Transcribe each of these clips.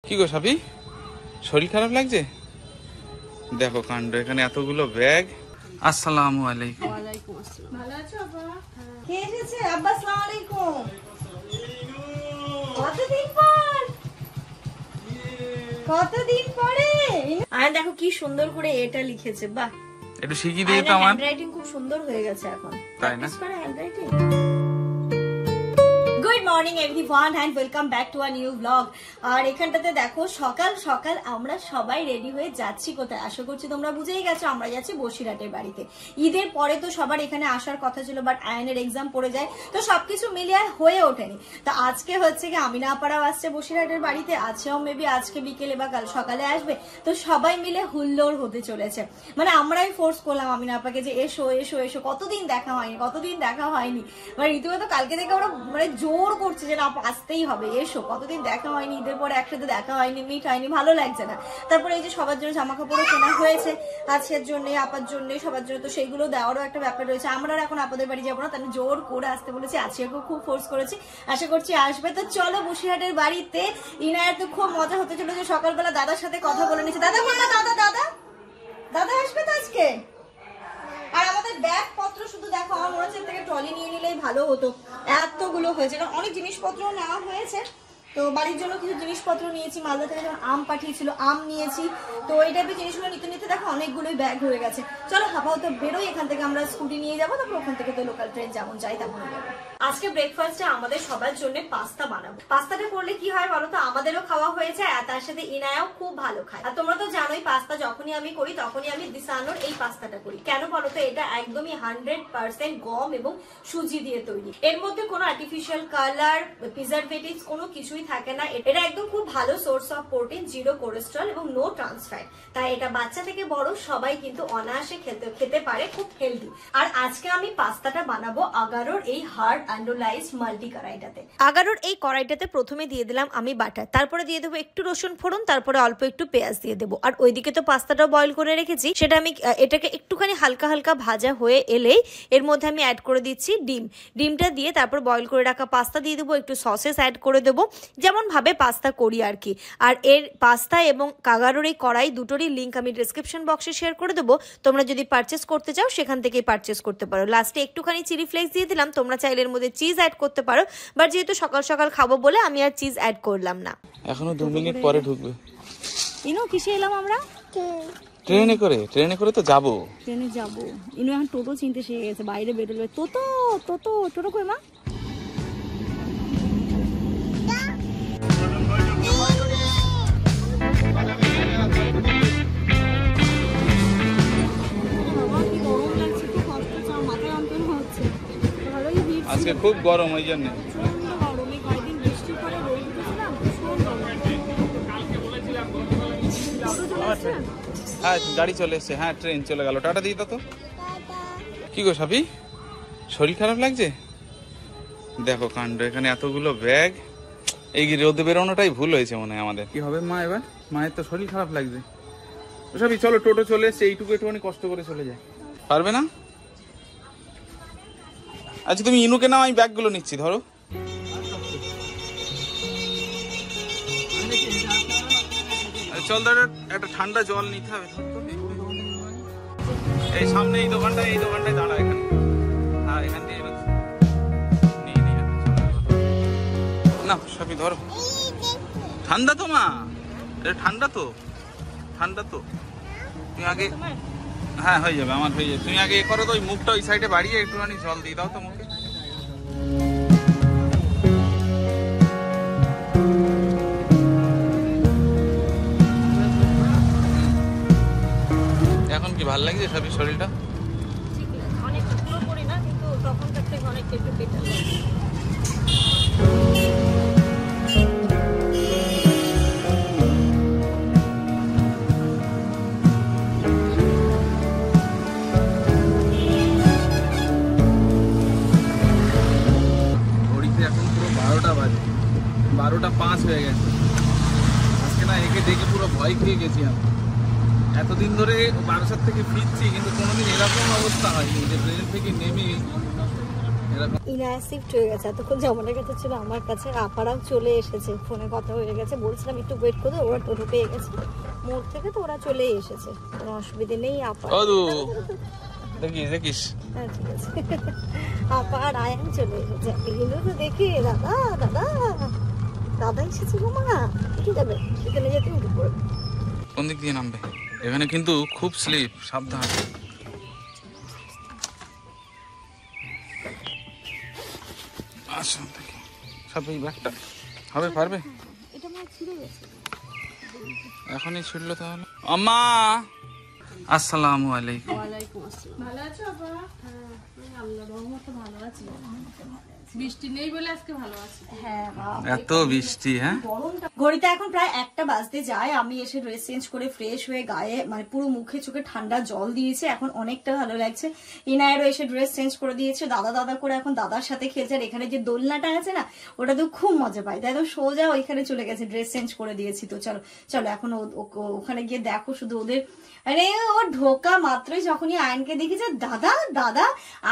কি গো সাবি, শরীর খারাপ লাগছে? দেখো কাণ্ড, এখানে এতগুলো ব্যাগ। আসসালামু আলাইকুম। ওয়ালাইকুম আসসালাম। ভালো আছো আব্বা? কে এসেছে? আব্বা আসসালামু আলাইকুম। কতদিন পরে। আর দেখো কি সুন্দর করে এটা লিখেছে, বাহ। একটু শিখিয়ে দিয়ে তো আমার হ্যান্ডরাইটিং খুব সুন্দর হয়ে গেছে এখন। তাই না? Handwriting. Good morning everyone and welcome back to a new blog. আর এখানটাতে দেখো সকাল সকাল আমরা সবাই রেডি হয়ে যাচ্ছি কোথায়? আশা করছি তোমরা বুঝেই গেছো, আমরা যাচ্ছি বসিরহাটের বাড়িতে। ঈদের পরে তো সবার এখানে আসার কথা ছিল, বাট আয়নের এক্সাম পড়ে যায়, তো সবকিছু মিলিয়ে হয়ে ওঠেনি। তো আজকে হচ্ছে কি আমিনা আপারাও আসছে বসিরহাটের বাড়িতে, আছেও মেবি আজকে বিকেলে বা কাল সকালে আসবে। তো সবাই মিলে হুল্লোড় হতে চলেছে। মানে আমরাই ফোর্স করলাম আমিনা আপাকে যে এসো এসো এসো, কতদিন দেখা হয়নি। মানে রীতিমতো কালকে থেকে ওরা মানে জোর করছে যে না আসতেই হবে, এসো, কতদিন দেখা হয়নি, ঈদের পরে একসাথে দেখা হয়নি, মিট হয়নি, ভালো লাগছে না। তারপরে এই যে সবার জন্য জামা কাপড়ও কেনা হয়েছে, আজকের জন্য, আপার জন্য, সবার জন্য, তো সেইগুলো দেওয়ারও একটা ব্যাপার রয়েছে। আমরা এখন আপনাদের বাড়ি যাবো না, তাই জোর করে আসতে বলেছি, আজকেও খুব ফোর্স করেছি, আশা করছি আসবে। তো চলো বসিরহাটের বাড়িতে। ইনায়ের তো খুব মজা হতে চলেছে, সকালবেলা দাদার সাথে কথা বলে নিচ্ছে। দাদা বললো দাদা আসবে তো আজকে। আর আমাদের ব্যাগ পত্র শুধু দেখো, আমার মনে হচ্ছে থেকে ট্রলি নিয়ে নিলেই ভালো হতো, এতগুলো হয়েছে। কারণ অনেক জিনিসপত্র নেওয়া হয়েছে, তো বাড়ির জন্য কিছু জিনিসপত্র নিয়েছি, মালদা থেকে যখন আম পাঠিয়েছিল আম নিয়েছি, তো এই টাইপের জিনিসগুলো নিতে নিতে দেখো অনেকগুলোই ব্যাগ হয়ে গেছে। চলো আপাতত বেরোই, এখান থেকে আমরা স্কুটি নিয়ে যাবো, তারপর ওখান থেকে তো লোকাল ট্রেন যেমন যাই তেমন যাবো। আজকে ব্রেকফাস্টে আমাদের সবার জন্য পাস্তা বানাবো। পাস্তাটা করলে কি হয় বলো তো, আমাদেরও খাওয়া হয়ে যায় আর তার সাথে ইনায়াও খুব ভালো খায়। আর তোমরা তো জানোই পাস্তা যখনই আমি করি তখনই আমি দিসানোর এই পাস্তাটা করি। কেন বলো তো, এটা একদমই 100% গম এবং সুজি দিয়ে তৈরি। এর মধ্যে কোনো আর্টিফিশিয়াল কালার, প্রিজারভেটিভস কোনো কিছুই থাকে না। এটা একদম খুব ভালো source of protein, zero cholesterol এবং নো ট্রান্স ফ্যাট। তাই এটা বাচ্চা থেকে বড় সবাই কিন্তু অনায়াসে খেতে পারে, খুব হেলদি। আর আজকে আমি পাস্তাটা বানাবো আগারোর এই হার্ড আন্ডোলাইজড মাল্টি কড়াইটাতে। আগারোর এই কড়াইটাতে প্রথমে দিয়ে দিলাম আমি বাটার, তারপরে দিয়ে দেবো একটু রসুন ফোড়ন, তারপরে অল্প একটু পেঁয়াজ দিয়ে দেবো। আর ওইদিকে তো পাস্তাটাও বয়েল করে রেখেছি, সেটা আমি এটাকে একটুখানি হালকা হালকা ভাজা হয়ে এলেই এর মধ্যে আমি অ্যাড করে দিচ্ছি ডিমটা দিয়ে তারপর বয়েল করে রাখা পাস্তা দিয়ে দেবো, একটু সসেস অ্যাড করে দেবো, যেমন ভাবে পাস্তা করি আর কি। আর এর পাস্তা এবং আগারোর এই কড়াই দুটোরই লিঙ্ক আমি ডেসক্রিপশন বক্সে শেয়ার করে দেবো। তোমরা যদি পারচেস করতে চাও সেখান থেকেই পারচেস করতে পারো। লাস্টে একটুখানি চিলি ফ্লেক্স দিয়ে দিলাম, তোমরা চাইলে এর মধ্যে চিজ অ্যাড করতে পারো, বাট যেহেতু সকাল সকাল খাবো বলে আমি আর চিজ অ্যাড করলাম না। এখনো 2 মিনিট পরে ঢুকবে। ইনো কিসে এলাম আমরা? ট্রেনে করে তো যাবো। ট্রেনে যাবো। ইনো এখন টোটো চিনতে শিখে গেছে, বাইরে বেরোলে টোটো কই মা? আজকে খুব গরম, ওই জন্য হ্যাঁ গাড়ি চলে এসছে, হ্যাঁ ট্রেন চলে গেল, টাটা দিয়ে তো। কি গো সাবি, শরীর খারাপ লাগছে? দেখো কাণ্ড, এখানে এতগুলো ব্যাগ। এই রোদে বেরোনোটাই ভুল হয়েছে মনে হয় আমাদের। কি হবে মা এবার? মায়ের তো শরীর খারাপ লাগছে। সাবি চলো, টোটো চলে এসছে, এইটুকু একটুখানি কষ্ট করে চলে যায়। পারবে না? আচ্ছা তুমি ইনুকে নাও, আমি ব্যাগগুলো নিচ্ছি, ধরো। চল ধরো, একটা ঠান্ডা জল নিতে হবে। এই সামনে এই দোকানটায় দাঁড়া, এখানে। হ্যাঁ এখান থেকে না সবই ধরো। ঠান্ডা তো মা, ঠান্ডা তো তুমি আগে, হ্যাঁ হয়ে যাবে, আমার হয়ে যাবে। তুমি আগে এ করো তো, ওই মুখটা ওই সাইডে বাড়িয়ে একটুখানি জল দিয়ে দাও তো মুখে। এখন কি ভালো লাগছে সবই শরীরটা? অনেক পুরোপুরি না, কিন্তু তখনকার থেকে অনেক একটু বেটার লাগে। ঘড়িতে এখন পুরো 12টা বাজে, 12:05 হয়ে গেছে। আজকে না একে দেখে পুরো ভয় খেয়ে গেছি আমি। এতদিন ধরে বারাসাত থেকে ফিরছি, কিন্তু কোনোদিন এরকম অবস্থা হয়নি যে ট্রেন থেকে নেমে ইনায়া শিফট হয়ে গেছে, এতক্ষণ যেমনের কাছে ছিল আমার কাছে। আপারাও চলে এসেছে, ফোনে কথা হয়ে গেছে, বলছিলাম একটু ওয়েট করে, ওরা টোটো পেয়ে গেছে মোড় থেকে, তো ওরা চলেই এসেছে, কোনো অসুবিধে নেই। আপা দেখিস হ্যাঁ ঠিক আছে। আপা আর আয়ান চলে এসেছে। এগুলো তো দেখি দাদা দাদা দাদা এসেছে গো মা, ঠিক যাবে এখানে যেতে উঠে পড়বে। কোন দিক দিয়ে নামবে? এখানে কিন্তু খুব স্লিপ, সাবধান। আসুন দেখি সব এই ব্যাগটা হবে, পারবে? এটা মা ছিঁড়ে গেছে, এখনই ছিড়লো তাহলে। আম্মা আসসালামু আলাইকুম। ওয়ালাইকুম আসসালাম। ভালো আছো আপা? হ্যাঁ, আল্লাহর রহমতে ভালো আছি। বৃষ্টি নেই বলে আজকে ভালো আছি। হ্যাঁ এত বৃষ্টি, হ্যাঁ ঘড়িতে এখন প্রায় 1টা বাজতে যায়। আমি এসে ড্রেস চেঞ্জ করে ফ্রেশ হয়ে গায়ে মানে পুরো মুখে চোখে ঠান্ডা জল দিয়েছে, এখন অনেকটা ভালো লাগছে। ইনায়েরও এসে ড্রেস চেঞ্জ করে দিয়েছে, দাদা দাদা করে এখন দাদার সাথে খেলছে। আর এখানে যে দোলনাটা আছে না, ওটা তো খুব মজা পাই, তাই তো সোজা ওইখানে চলে গেছে, ড্রেস চেঞ্জ করে দিয়েছি। তো চলো চলো এখন ওখানে গিয়ে দেখো শুধু ওদের। আরে ও ঢোকা মাত্রই যখনই আয়নকে দেখি যে দাদা দাদা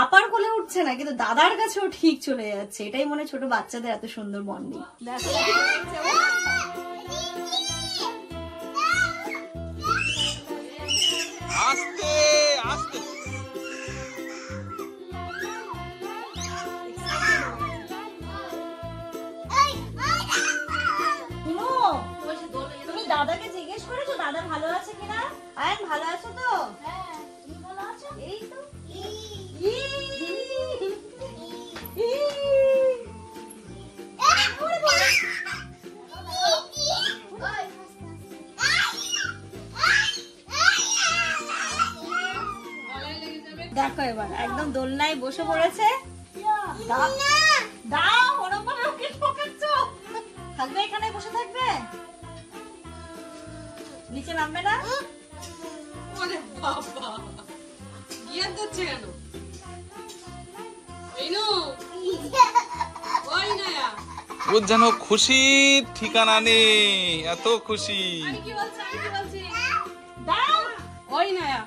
আপার কোলে উঠছে না, কিন্তু দাদার কাছেও ঠিক চলে যাচ্ছে। এটাই মনে হয় ছোট বাচ্চাদের এত সুন্দর বন্ডিং। দেখো আস্তে আস্তে। তুমি দাদাকে জিজ্ঞেস করেছো দাদা ভালো আছে কিনা? আয়ন ভালো আছো তো? তুমি ভালো আছো? এই তো দেখো এবার একদম দোলনায় বসে পড়েছে। দাও ওরকম ভাবে ওকে ঠকাচ্ছ। থাকবে এখানে বসে থাকবে, নিচে নামবে না। ওরে বাবা, গিয়ে দিচ্ছে কেন? এইনু ওই নায়া, ওর যেন খুশির ঠিকানা নেই, এত খুশি। আমি কি বলছি, আমি কি বলছি? দাও ওই নায়া,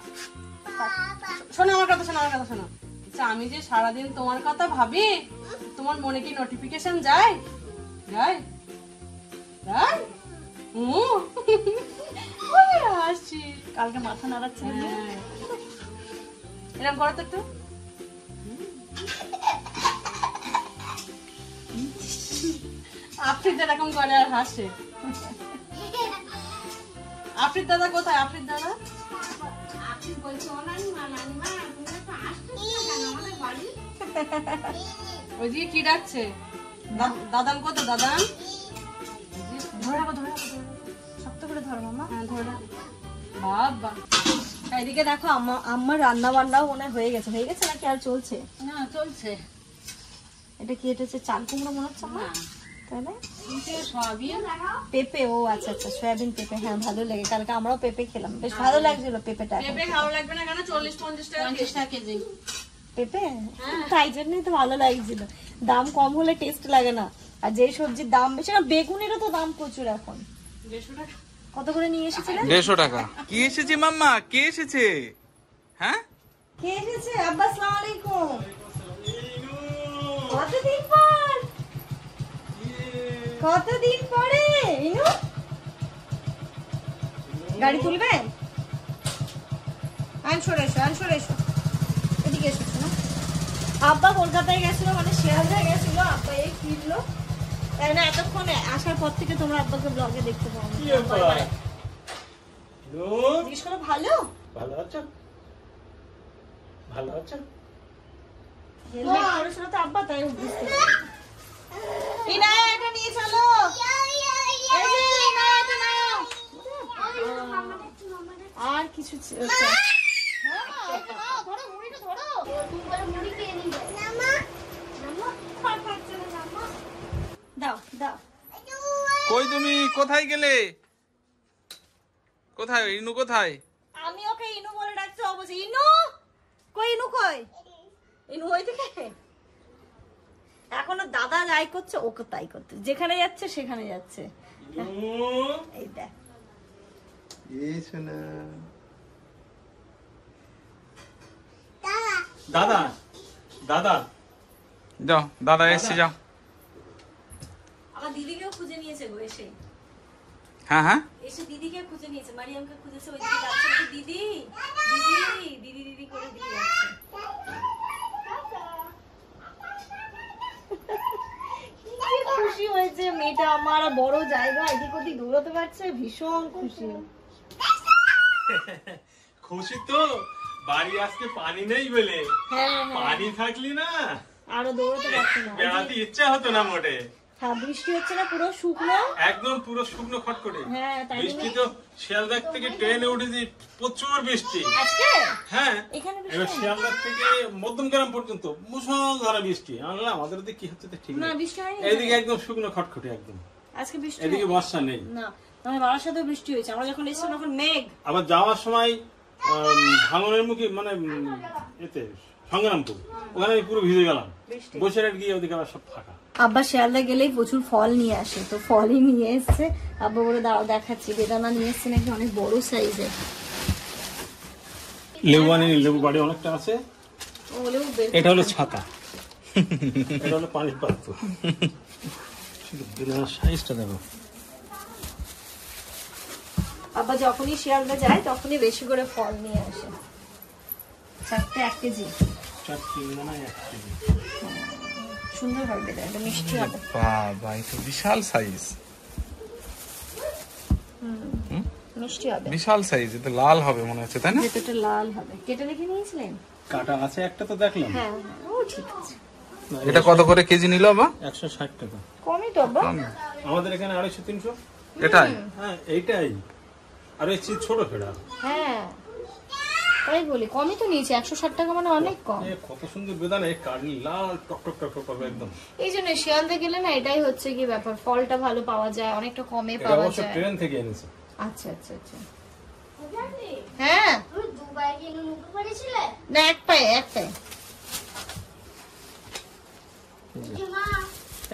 শোনো আমার কথা, শোনো আমার কথা, শোনো। আচ্ছা, আমি যে সারাদিন তোমার কথা ভাবি, তোমার মনে কি নোটিফিকেশন যায়? যায় যায়? হাসি কালকে মাথা নাড়াচ্ছে না। হ্যাঁ। এরকম করো তো একটু। আফ্রিদ এরকম করে আর হাসে। আফ্রিদ দাদা কোথায়? আফ্রিদ দাদা ওইদিকে কি ডাকছে? দাদান কোথায়? দাদান ধরে রাখো ধরে রাখো শক্ত করে ধরো মামা। হ্যাঁ ধরে রাখ। বাবা, এদিকে দেখো আমার রান্না বান্নাও মনে হয় হয়ে গেছে। হয়ে গেছে নাকি আর চলছে? না চলছে। এটা কি, এটা হচ্ছে চাল কুমড়ো মনে হচ্ছে আমার, তাই না? সবই পেঁপে, ও আচ্ছা আচ্ছা সয়াবিন পেঁপে। হ্যাঁ ভালো লাগে, কালকে আমরাও পেঁপে খেলাম, বেশ ভালো লাগছিল পেঁপেটা। পেঁপে ভালো লাগবে না কেন? 40-50 টাকা কেজি পেঁপে, তাই জন্যই তো ভালো লাগছিল। দাম কম হলে টেস্ট লাগে না, আর যে সবজির দাম বেশি না, বেগুনেরও তো দাম প্রচুর এখন। 150 টাকা। কত করে নিয়ে এসেছিলেন? 150 টাকা। কি এসেছে মাম্মা? কে এসেছে? হ্যাঁ কে এসেছে? আব্বা আসসালামু আলাইকুম। কতদিন পর, কতদিন পরে। ইনু গাড়ি তুলবেন? আন সরে এসো, আন সরে এসো, এদিকে এসো না। আব্বা কলকাতায় গেছিল, মানে শিয়ালদায় গেছিল, আব্বা এই ফিরলো। তাই না এতক্ষণে আসার পর থেকে তোমরা আব্বাকে ব্লগে দেখতে পাও না। জিজ্ঞেস করো ভালো ভালো আছো? ভালো আছো? হেলমেট পরেছিল তো আব্বা, তাই বুঝতে এটা নিয়ে চলো। এই যে, নাও, এটা নাও। আর কিছু দাও দাও। কই তুমি? কোথায় গেলে? কোথায় ইনু? কোথায়? আমি ওকে ইনু বলে ডাকছি অবশ্যই। ইনু কই? ইনু কই? ইনু ওইদিকে। এখনো দাদা যাই করছে ওকে তাই করতে, যেখানে যাচ্ছে সেখানে যাচ্ছে। এই দেখ দাদা দাদা যাও দাদা এসছে, যাও। আমার দিদিকেও খুঁজে নিয়েছে গো এসে। হ্যাঁ হ্যাঁ, এসে দিদিকে খুঁজে নিয়েছে, মারিয়ামকে খুঁজেছে, ওইদিকে যাচ্ছে, দিদি দিদি দিদি দিদি করে দিদি যাচ্ছে। খুশি হয়েছে মেয়েটা আমার, বড় জায়গা এদিক ওদিক দৌড়াতে পারছে, ভীষণ খুশি। খুশি তো বাড়ি আজকে পানি নেই বলে, হ্যাঁ পানি থাকলি না আরো দৌড়াতে পারছে না। বেড়াতে ইচ্ছা হতো না মোটে। হ্যাঁ বৃষ্টি হচ্ছে না, পুরো শুকনো, একদম পুরো শুকনো খটখটে। হ্যাঁ তাই বৃষ্টি তো শিয়ালদার থেকে ট্রেনে উঠেছি, প্রচুর বৃষ্টি। আজকে হ্যাঁ এখানে বৃষ্টি এবার শিয়ালদার থেকে মধ্যমগ্রাম পর্যন্ত মুষলধারে বৃষ্টি। আমরা আমাদের দিকে কি হচ্ছে তো ঠিক না নেই, বৃষ্টি হয়নি এইদিকে একদম শুকনো খটখটে একদম। আজকে বৃষ্টি এদিকে বর্ষা নেই। না, আমার বাবার সাথেও বৃষ্টি হয়েছে, আমরা যখন এসেছিলাম তখন মেঘ। আবার যাওয়ার সময় ভাঙনের মুখে মানে এতে সংগ্রামপুর, ওখানে আমি পুরো ভিজে গেলাম। বসিরহাট গিয়ে ওদিকে আবার সব ফাঁকা। আব্বা শিয়ালদা গেলেই প্রচুর ফল নিয়ে আসে, তো ফলই নিয়ে এসছে। আব্বা বলে দাঁড়াও দেখাচ্ছি, বেদানা নিয়ে এসছে নাকি অনেক বড় সাইজের। লেবু আনিনি, লেবু বাড়ি অনেকটা আছে। ও বলেও বের এটা হলো ছাতা, এটা হলো পানির পাত্র। বেদানার সাইজটা দেখো। আব্বা যখনই শিয়ালদা যায় তখনই বেশি করে ফল নিয়ে আসে। 1 কেজি চারটি মানে 1 কেজি। সুন্দর হবে, এটা মিষ্টি হবে। বাবা এই তো বিশাল সাইজ, মিষ্টি হবে, বিশাল সাইজ। এটা লাল হবে মনে হচ্ছে, তাই না? ভেতরটা লাল হবে। কেটে রেখে নিয়েছিলেন? কাটা আছে একটা তো দেখলাম। হ্যাঁ ও ঠিক আছে। এটা কত করে কেজি নিল বা? 160 টাকা। কমই তো আব্বা। আমাদের এখানে 250-300। এটাই হ্যাঁ এইটাই। আর এই চিজ ছোট ফেড়া। হ্যাঁ তাই বলি, কমই তো নিয়েছে। 160 টাকা মানে অনেক কম। কত সুন্দর বেদানা, এই কাটলি লাল টক টক টক করবে একদম। এই জন্য শিয়ালদা গেলে না এটাই হচ্ছে কি ব্যাপার, ফলটা ভালো পাওয়া যায়, অনেকটা কমে এটা পাওয়া অবশ্য যায়। ট্রেন থেকে এনেছে। আচ্ছা আচ্ছা আচ্ছা। হ্যাঁ না, এক পায়ে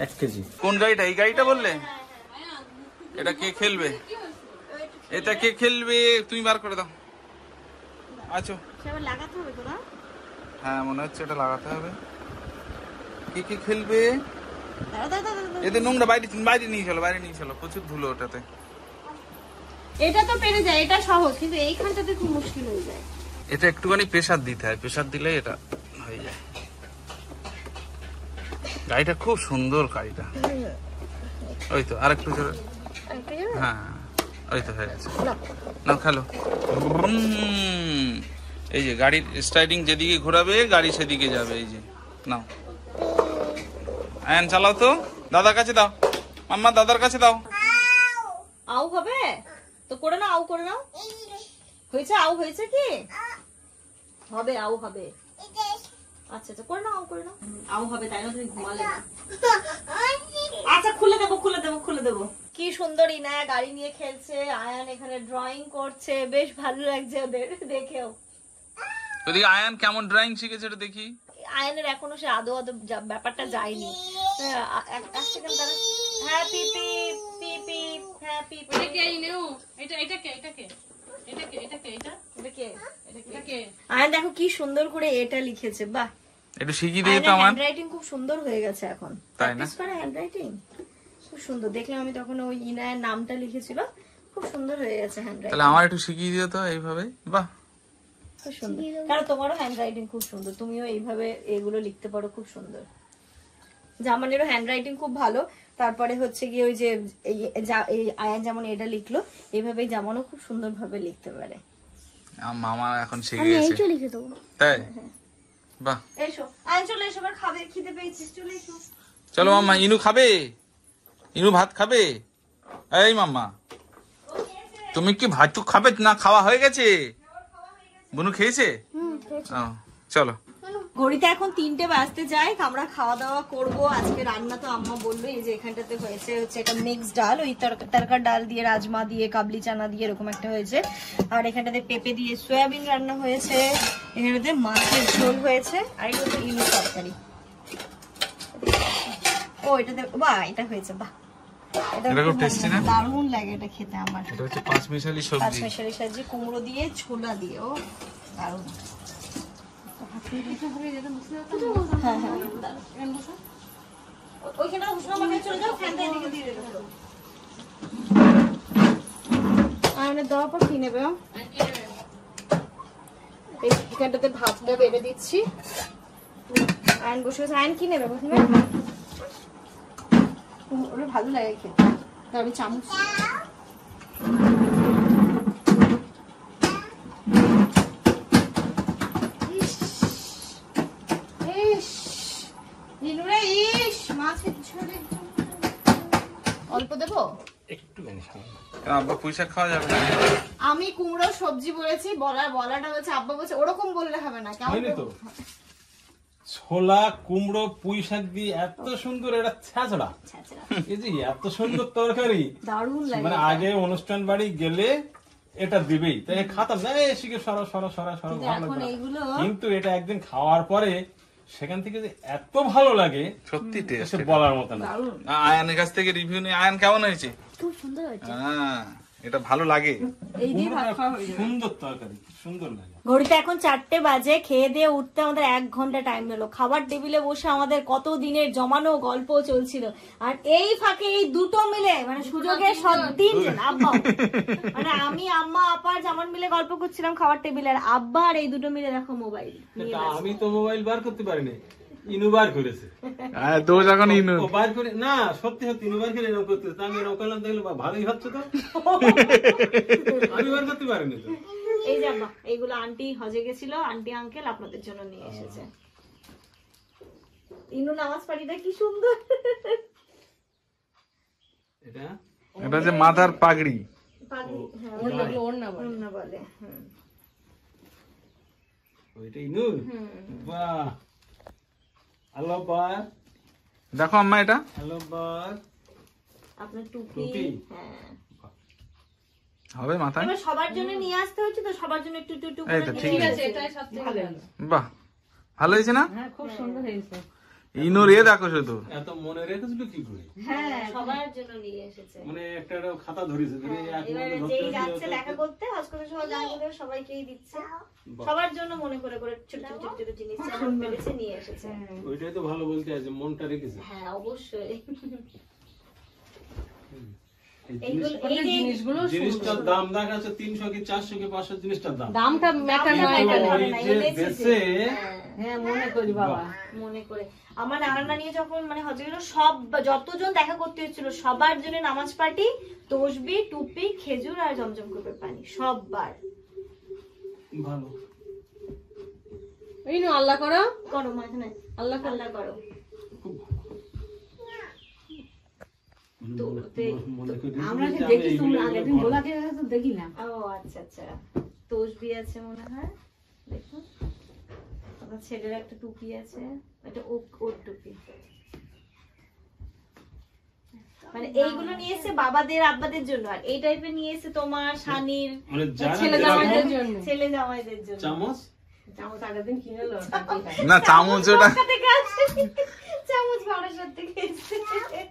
1 কেজি। কোন গাড়িটা? এই গাড়িটা বললে? এটা কে খেলবে? এটা কে খেলবে? তুমি বার করে দাও। আচ্ছা সেবার লাগাতে হবে তো না? হ্যাঁ মনে হচ্ছে এটা লাগাতে হবে। কে কে খেলবে? দাঁড়া দাঁড়া দাঁড়া। এতে নোংরা, বাইরে বাইরে নিয়ে চলো, বাইরে নিয়ে চলো, প্রচুর ধুলো ওটাতে। এটা তো পেরে যায়, এটা সহজ, কিন্তু এইখানটাতে খুব মুশকিল হয়ে যায়। এটা একটুখানি প্রেসার দিতে হয়, প্রেসার দিলে এটা হয়ে যায়। গাড়িটা খুব সুন্দর গাড়িটা। ওই তো আরেকটু জোরে। হ্যাঁ ওই তো হয়ে গেছে। নাও খেলো। এই যে গাড়ির স্টার্টিং যেদিকে ঘোরাবে গাড়ি সেদিকে যাবে। এই যে নাও, আয়ন চালাও তো, দাদার কাছে দাও, মাম্মা দাদার কাছে দাও। আউ হবে তো করে নাও, আউ করে নাও। হয়েছে আউ, হয়েছে কি হবে? আউ হবে। আচ্ছা আচ্ছা করে নাও, আউ করে নাও। আউ হবে, তাই না? তুমি ঘুমালে না। আচ্ছা খুলে দেবো, খুলে দেবো, খুলে দেবো। কি সুন্দর ইনায়া গাড়ি নিয়ে খেলছে, আয়ান এখানে ড্রয়িং করছে, বেশ ভালো লাগছে ওদের দেখেও। ওদিকে আয়ান কেমন ড্রয়িং শিখেছে এটা দেখি। আয়নের এখনো সে আদৌ আদৌ ব্যাপারটা যায়নি। এক সেকেন্ড দাঁড়া। হ্যাঁ পিপি পিপি, হ্যাঁ পিপি। এটা কে ইনু? এটা কে? এটা কে? এটা কে? এটা কে? এটা এটা কে? এটা কে? আয়ন দেখো কি সুন্দর করে এটা লিখেছে, বাহ। একটু শিখিয়ে দিয়ে তো আমার। হ্যান্ডরাইটিং খুব সুন্দর হয়ে গেছে এখন। তাই না? প্র্যাকটিস করে হ্যান্ডরাইটিং খুব সুন্দর দেখলাম আমি তখন, ওই ইনায়ের নামটা লিখেছিল, খুব সুন্দর হয়ে গেছে হ্যান্ডরাইটিং। তাহলে আমার একটু শিখিয়ে দিও তো এইভাবে। বাহ খুব সুন্দর, কারণ তোমারও হ্যান্ডরাইটিং খুব সুন্দর, তুমিও এইভাবে এগুলো লিখতে পারো, খুব সুন্দর। জামানেরও হ্যান্ডরাইটিং খুব ভালো। তারপরে হচ্ছে গিয়ে ওই যে এই আয়ান যেমন এটা লিখলো, এইভাবেই জামানও খুব সুন্দর ভাবে লিখতে পারে। আমার মামা এখন শিখে গেছে। লিখে দেবো। তাই? বাহ। এসো আয়ান, চলে এসো, এবার খাবে, খিদে পেয়েছিস, চলে এসো। চলো মাম্মা, ইনু খাবে? ইনু ভাত খাবে? এই মাম্মা তুমি কি ভাত তো খাবে না? খাওয়া হয়ে গেছে? বুনু খেয়েছে? ও, চলো। ঘড়িতে এখন 3টে বাজতে যায়, আমরা খাওয়া দাওয়া করবো। আজকে রান্না তো আম্মা বললো, এই যে এখানটাতে হয়েছে এটা মিক্স ডাল, ওই তরকার ডাল দিয়ে, রাজমা দিয়ে, কাবলি চানা দিয়ে, এরকম একটা হয়েছে। আর এখানটাতে পেঁপে দিয়ে সয়াবিন রান্না হয়েছে, এখানটাতে মাছের ঝোল হয়েছে, আর এটা হচ্ছে ইলিশ তরকারি। ও এটাতে বাহ, এটা হয়েছে, বাহ এটা এটা খুব টেস্টি না? দারুণ লাগে এটা খেতে আমার। এটা হচ্ছে পাঁচমিশালি সবজি। পাঁচমিশালি সবজি, কুমড়ো দিয়ে, ছোলা দিয়ে, ও দারুণ। হ্যাঁ হ্যাঁ ওইখানে উষ্ণ মাথায় চলে যাও, ফ্যানটা এদিকে দিয়ে দেবে। আয়নের দেওয়ার পর কি নেবে? এখানটাতে ভাতটা বেড়ে দিচ্ছি। আয়ন বসে বসে, আয়ন কি নেবে প্রথমে? ওটা ভালো লাগে খেতে। তার আমি চামচ অল্প দেবো। আব্বা পুঁই শাক খাওয়া যাবে না? আমি কুমড়ো সবজি বলেছি, বলাটা হচ্ছে আব্বা বলছে ওরকম বললে হবে না। কেমন হয়নি তো? ছোলা কুমড়ো পুঁই শাক দিয়ে এত সুন্দর এটা ছাঁচড়া, এই যে এত সুন্দর তরকারি, দারুণ লাগে। মানে আগে অনুষ্ঠান বাড়ি গেলে এটা দিবেই, তাই খাতাম না এসে সরা সরা সরা সরা ভালো এখন লাগতো না। এইগুলো কিন্তু এটা একদিন খাওয়ার পরে সেখান থেকে যে এত ভালো লাগে সত্যি টেস্ট, সে বলার মতো না। আয়ানের কাছ থেকে রিভিউ নিয়ে, আয়ান কেমন হয়েছে? খুব সুন্দর হয়েছে। হ্যাঁ, এটা ভালো লাগে। এই দিয়ে ভাত খাওয়া হয়ে যাবে। সুন্দর তরকারি, সুন্দর লাগে। ঘড়িতে এখন 4টে বাজে। খেয়ে দিয়ে উঠতে আমাদের 1 ঘন্টা টাইম নিল। খাবার টেবিলে বসে আমাদের কত দিনের জমানো গল্প চলছিল, আর এই ফাঁকে এই দুটো মিলে মানে সুযোগের তিনজন আব্বা, মানে আমি আম্মা আপার জামান মিলে গল্প করছিলাম খাবার টেবিলে, আর আব্বা আর এই দুটো মিলে দেখো মোবাইল নিয়ে ব্যস্ত। আমি তো মোবাইল বার করতে পারিনি, ইনু বার করেছে। হ্যাঁ, দোষ এখন ইনু। ও বার করে না, সত্যি সত্যি ইনু বার করে এরকম করতেছে। আমি এরকম করলাম, দেখলো ভালোই হচ্ছে তো। আমি বার করতে পারিনি তো। এই যে আব্বা, এইগুলো আন্টি হজে গেছিল, আন্টি আঙ্কেল আপনাদের জন্য নিয়ে এসেছে। ইনু নামাজ পাড়িটা কি সুন্দর। এটা যে মাথার পাগড়ি, পাগড়ি, হ্যাঁ, ওড়না বলে। ওইটা ইনু, বাহ। হ্যালো বার, দেখো আম্মা এটা হ্যালো বার, আপনার টুপি। টুপি। হ্যাঁ, হবে মাথায়। এবার সবার জন্য নিয়ে আসতে হচ্ছে তো, সবার জন্য একটু একটু এই তো ঠিক আছে, এটাই সবচেয়ে ভালো হলো। বাহ, ভালো হয়েছে না? হ্যাঁ, খুব সুন্দর হয়েছে। ইনুর এ দেখো শুধু, এত মনে রেখেছিল কি করে? হ্যাঁ, সবার জন্য নিয়ে এসেছে। মানে একটা খাতা ধরেছে, ধরে এক এবারে মনে যেই ধরতে যাচ্ছে হচ্ছে। দেখা করতে, হসপিটাল সবাই জানিয়ে সবাইকেই দিচ্ছে। সবার জন্য মনে করে করে ছোট ছোট ছোট ছোট জিনিস যেমন পেরেছে নিয়ে এসেছে। ওইটাই তো ভালো বলতে আছে, মনটা রেখেছে। হ্যাঁ, অবশ্যই। এই এইগুলো এই যে জিনিসগুলো জিনিসটার দাম দেখাচ্ছে 300 কি 400 কি 500 জিনিসটার দাম। দামটা ম্যাটার নয় কিন্তু এখানে। ওই যে দেশে হ্যাঁ, মনে করি বাবা। মনে করে আমার নানা নিয়ে যখন মানে হজে গেল, সব যতজন দেখা করতে হচ্ছিল সবার জন্য নামাজ পার্টি, তসবি, টুপি, খেজুর আর জমজম করে পানি সববার। ভালো। এই নো আল্লাহ করো, করো মাঝখানে আল্লাহ করো। আল্লাহ করো। আমরা যে দেখি তোমরা আগের দিন গোলাকে তো দেখি না। ও আচ্ছা আচ্ছা, তসবি আছে মনে হয়, দেখুন আপনার ছেলের একটা টুপি আছে, এটা ওর টুপি। মানে এইগুলো নিয়ে এসে বাবাদের আব্বাদের জন্য, আর এই টাইপের নিয়ে এসে তোমার স্বামীর মানে ছেলে জামাইদের জন্য। ছেলে জামাইদের জন্য। চামচ চামচ আগের দিন কিনে এলো। না চামচ ওটা কোথা থেকে আসে? চামচ বারাসাত থেকে এসেছে।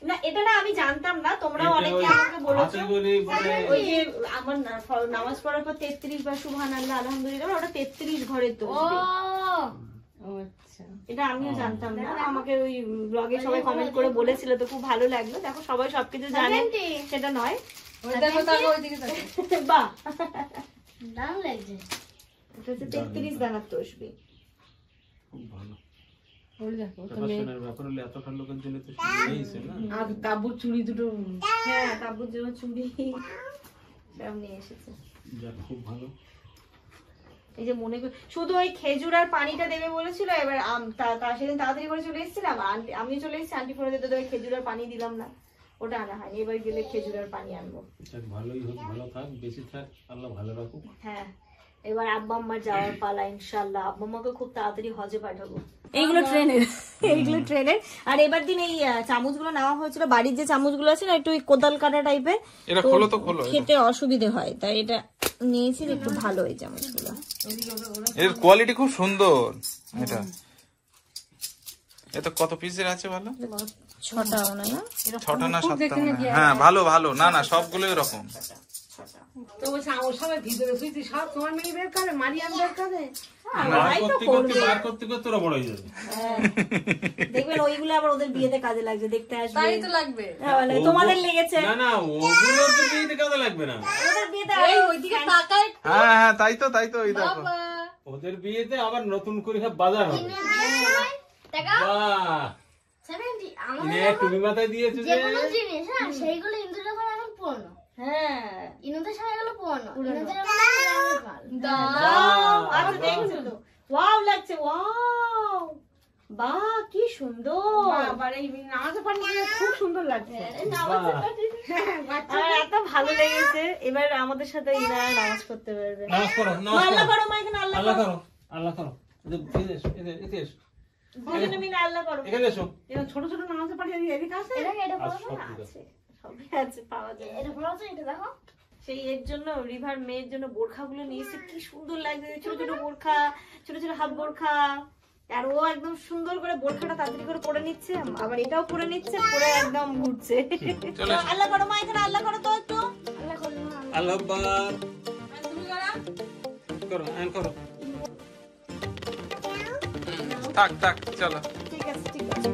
না এটা না আমি জানতাম না, তোমরাও অনেকে আমাকে বলেছো। হাতে করে বলে ওই যে আমার নামাজ পড়ার পর 33 বার সুবহানাল্লাহ আলহামদুলিল্লাহ, ওটা 33 ঘরের তসবিহ। ও আচ্ছা। এটা আমিও জানতাম না, আমাকে ওই ব্লগে সবাই কমেন্ট করে বলেছিল, তো খুব ভালো লাগলো। দেখো সবাই সবকিছু জানে সেটা নয়। ওই দেখো তাকে ওইদিকে দেখো। বাহ, দারুণ লাগছে। এটা হচ্ছে 33 দানার তসবিহ। খুব ভালো। ওই দেখো তো প্রফেশনাল ব্যাপার হলে এতটা লোকের জন্য তো শুনেইছে না। আর তাবুর চুড়ি দুটো। হ্যাঁ, তাবুর জন্য চুড়ি সব নিয়ে এসেছে। যাক, খুব ভালো। এই যে মনে শুধু ওই খেজুর আর পানিটা দেবে বলেছিল, এবার সেদিন তাড়াতাড়ি করে চলে এসেছিলাম, আমিও চলে এসেছি, আন্টি ফোনে দিতে ওই খেজুর আর পানি দিলাম না, ওটা আনা হয়নি। এবার গেলে খেজুর আর পানি আনবো। যাক, ভালোই হোক, ভালো থাক, বেশি থাক, আল্লাহ ভালো রাখুক। হ্যাঁ, এবার আব্বা আম্মার যাওয়ার পালা, ইনশাল্লাহ আব্বা আম্মাকে খুব তাড়াতাড়ি হজে পাঠাবো। এইগুলো ট্রেনের, এইগুলো ট্রেনের। আর এবার দিন এই চামচগুলো নেওয়া হয়েছিল, বাড়ির যে চামচগুলো আছে না একটু কোদাল কাটা টাইপের, এটা খোলো তো, খোলো। খেতে অসুবিধে হয়, তাই এটা নিয়েছি, একটু ভালো এই চামচগুলো। এর কোয়ালিটি খুব সুন্দর। এটা কত পিসের আছে বলো? 6টা মনে হয় না, 6টা না 7টা? হ্যাঁ, ভালো ভালো। না না, সবগুলো এরকম। তো বলছে ওর সবাই ভিতরে শুয়েছি সব তোমার মেয়ে বের করে মারিয়াম বের করে বার করতে ওরা বড় হয়ে যাবে। দেখবেন ওইগুলো আবার ওদের বিয়েতে কাজে লাগছে, দেখতে আসবে। তাই তো লাগবে। হ্যাঁ, বলে, তোমাদের লেগেছে না না ওগুলো তো বিয়েতে কাজে লাগবে না। ওদের বিয়েতে এই ওইদিকে তাকায় হ্যাঁ হ্যাঁ তাই তো ওই দেখো বাবা। ওদের বিয়েতে আবার নতুন করে সব বাজার হবে। বাহ, ইনে টুপি মাথায় দিয়েছে যে যেগুলো জিনিস হ্যাঁ সেইগুলো ইন্দুরে ঘরে এখন পুরনো। হ্যাঁ ইনুদের সময় এগুলো পুরনো। ইনুদের আচ্ছা দেখছো তো, ওয়াও লাগছে, ওয়াও, বাহ কি সুন্দর। আবার এই নামাজে পানি খুব সুন্দর লাগছে। আর এত ভালো লেগেছে। এবার আমাদের সাথে ইনারা নামাজ করতে পারবে। নামাজ পড়ো, আল্লাহ করো মা, এখানে আল্লাহ আল্লাহ করো, করো, আল্লাহ করো। এদিকে এসো, এদিকে এসো, দুজনে মিলে আল্লাহ করো। এখানে এসো। এরকম ছোট ছোট নামাজে পানি এদিকে আছে। এটা আর সব ঠিক আছে। সবই আছে, পাওয়া যায়। এটা পুরো আছে, এটা দেখো। সেই এর জন্য রিভার মেয়ের জন্য বোরখাগুলো নিয়েছে, কি সুন্দর লাগছে, ছোট ছোট বোরখা, ছোট ছোট হাফ বোরখা। আর ও একদম সুন্দর করে বোরখাটা তাড়াতাড়ি করে পরে নিচ্ছে, আবার এটাও পরে নিচ্ছে, পরে একদম ঘুরছে। চলো। আল্লাহ করো মা, এখানে আল্লাহ করো তো একটু। আল্লাহ আকবার। তুমি করা করো, আইন করো। থাক চলো। ঠিক আছে ঠিক আছে।